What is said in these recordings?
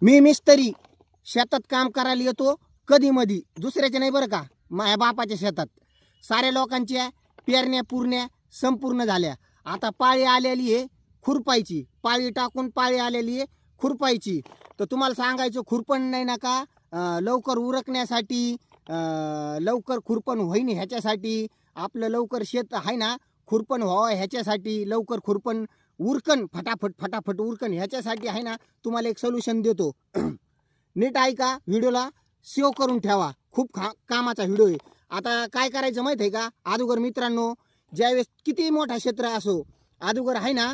मी मिस्त्री शेतात काम करायला येतो कधी मधी, दुसऱ्याच्या नाही बरं का, माझ्या बापाच्या शेतात. साऱ्या लोकांच्या पेरण्या पुरण्या संपूर्ण झाल्या. आता पाळी आलेली आहे खुरपायची, पाळी टाकून पाळी आलेली आहे खुरपायची. तर तुम्हाला सांगायचं खुरपण नाही ना का, लवकर उरकण्यासाठी, लवकर खुरपण होईन ह्याच्यासाठी, आपलं लवकर शेत आहे ना खुरपण व्हावं ह्याच्यासाठी, लवकर खुरपण उरकन फटाफट फटाफट उरकन ह्याच्यासाठी आहे ना तुम्हाला एक सोल्युशन देतो. नीट ऐका, व्हिडिओला सेव्ह करून ठेवा, खूप कामाचा व्हिडिओ आहे. आता काय करायचं माहीत आहे का, अगोदर मित्रांनो, ज्यावेळेस किती मोठा क्षेत्र असो, अगोदर आहे ना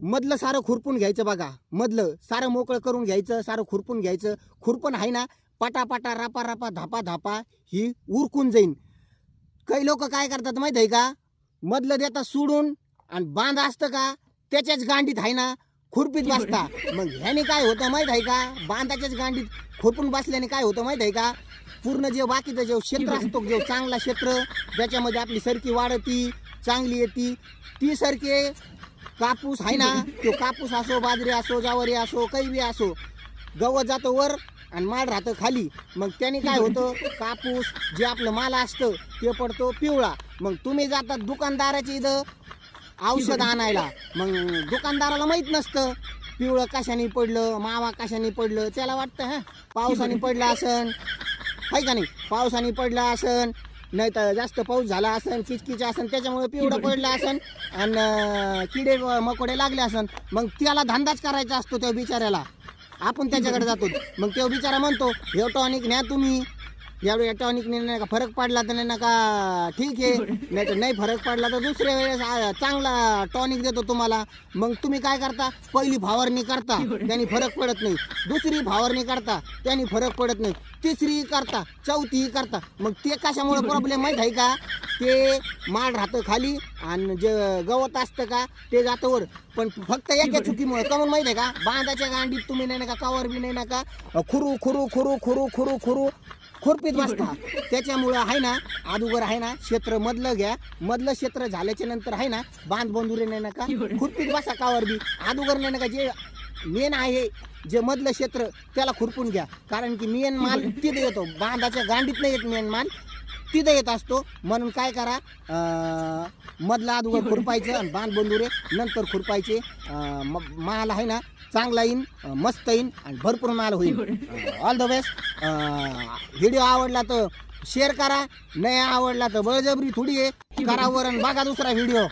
मधलं सारं खुरपून घ्यायचं. बघा, मधलं सारं मोकळं करून घ्यायचं, सारं खुरपून घ्यायचं. खुरपण आहे ना पटापटा रापा रापा धापा धापा ही उरकून जाईन. काही लोक काय करतात माहीत आहे का, मधलं देतात सोडून आणि बांध असतं का त्याच्याच गांडीत आहे ना खुरपीत बसता. मग ह्याने काय होतं माहीत आहे का, बांधाच्याच गांडीत खुरपून बसल्याने काय होतं माहीत आहे का, पूर्ण जे बाकीचं जे क्षेत्र असतो, जे चांगला क्षेत्र ज्याच्यामध्ये आपली सरकी वाढती चांगली येते, ती सरके कापूस आहे ना, तो कापूस असो, बाजरी असो, ज्वारी असो, काही बी असो, गवत जातं वर आणि माल राहतं खाली. मग त्याने काय होतं, कापूस जे आपलं माल असतं ते पडतो पिवळा. मग तुम्ही जातात दुकानदाराच्या इथं औषध आणायला, मग दुकानदाराला माहीत नसतं पिवळं कशाने पडलं, मावा कशाने पडलं. त्याला वाटतं हा पावसाने पडला असन, आहे का नाही, पावसाने पडला असन, नाही तर जास्त पाऊस झाला असन, किचकिच असन, त्याच्यामुळे पिवळं पडलं असन आणि किडे मकोडे लागले असन. मग त्याला धंदाच करायचा असतो त्या बिचाऱ्याला. आपण त्याच्याकडे जातो, मग तो बिचारा म्हणतो हे टॉनिक न्या तुम्ही, यावेळी टॉनिक नाही का फरक पडला तर नाही का ठीक आहे, नाही तर नाही फरक पडला तर दुसऱ्या वेळेस चांगला टॉनिक देतो तुम्हाला. मग तुम्ही काय करता, पहिली फवारणी करता त्यांनी फरक पडत नाही, दुसरी फवारणी करता त्यांनी फरक पडत नाही, तिसरी करता, चौथी करता. मग ते कशामुळे प्रॉब्लेम माहीत आहे का, ते माल राहतं खाली आणि जे गवत असतं का ते जातं वर. पण फक्त एका चुकीमुळे कमून माहीत आहे का, बांधाच्या गांडीत तुम्ही नाही का कवर बी नाही नका खुरू खुरू खुरू खुरू खुरू खुरू खुरपीत बसता. त्याच्यामुळं आहे ना अगोदर आहे ना क्षेत्र मधलं घ्या, मधलं क्षेत्र झाल्याच्या नंतर आहे ना बांध बंधुरे नाही नका खुरपीत बसा कावर बी. अगोदर नाही नका, जे मेन आहे जे मधलं क्षेत्र त्याला खुरपून घ्या, कारण की मेन माल तिथे येतो, बांधाच्या गांडीत नाही येत मेन माल, तिथं येत असतो. म्हणून काय करा, मधला अगोदर खुरपायचं आणि बांध बंधुरे नंतर खुरपायचे. माल आहे ना चांगला येईन, मस्त येईन आणि भरपूर माल होईल. All the best. व्हिडिओ आवडला तर शेअर करा, नाही आवडला तर बळजबरी थोडी आहे करा वर आणि बघा दुसरा व्हिडिओ.